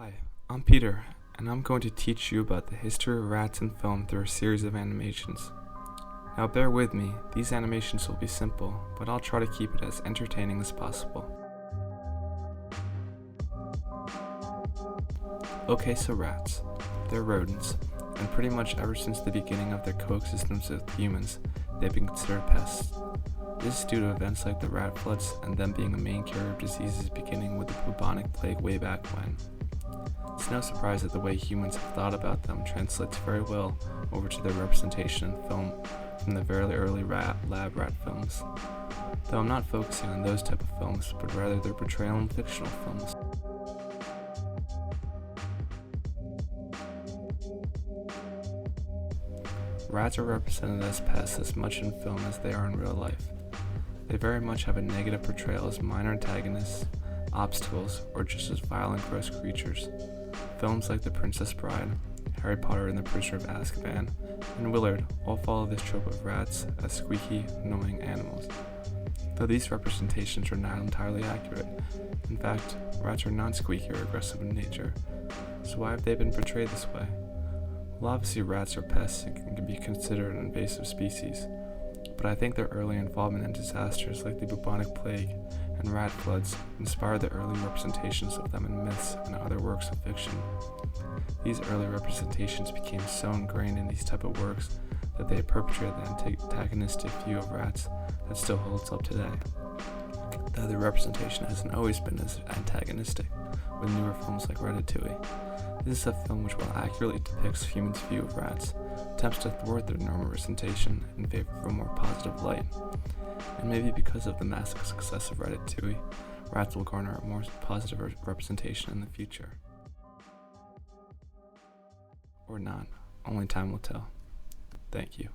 Hi, I'm Peter, and I'm going to teach you about the history of rats in film through a series of animations. Now bear with me, these animations will be simple, but I'll try to keep it as entertaining as possible. Okay, so rats. They're rodents, and pretty much ever since the beginning of their coexistence with humans, they've been considered pests. This is due to events like the rat floods and them being a main carrier of diseases beginning with the bubonic plague way back when. It's no surprise that the way humans have thought about them translates very well over to their representation in film from the very early lab rat films. Though I'm not focusing on those type of films, but rather their portrayal in fictional films. Rats are represented as pests as much in film as they are in real life. They very much have a negative portrayal as minor antagonists, obstacles, or just as vile and gross creatures. Films like The Princess Bride, Harry Potter and the Prisoner of Azkaban, and Willard all follow this trope of rats as squeaky, annoying animals. Though these representations are not entirely accurate, in fact, rats are not squeaky or aggressive in nature. So why have they been portrayed this way? Well, obviously rats are pests and can be considered an invasive species, but I think their early involvement in disasters like the bubonic plague and rat floods inspired the early representations of them in myths and other works of fiction. These early representations became so ingrained in these type of works that they perpetuated the antagonistic view of rats that still holds up today. Though the representation hasn't always been as antagonistic, with newer films like Ratatouille. This is a film which, while accurately depicts humans' view of rats, attempts to thwart their normal representation in favor of a more positive light. And maybe because of the massive success of Ratatouille, rats will garner a more positive representation in the future. Or not, only time will tell. Thank you.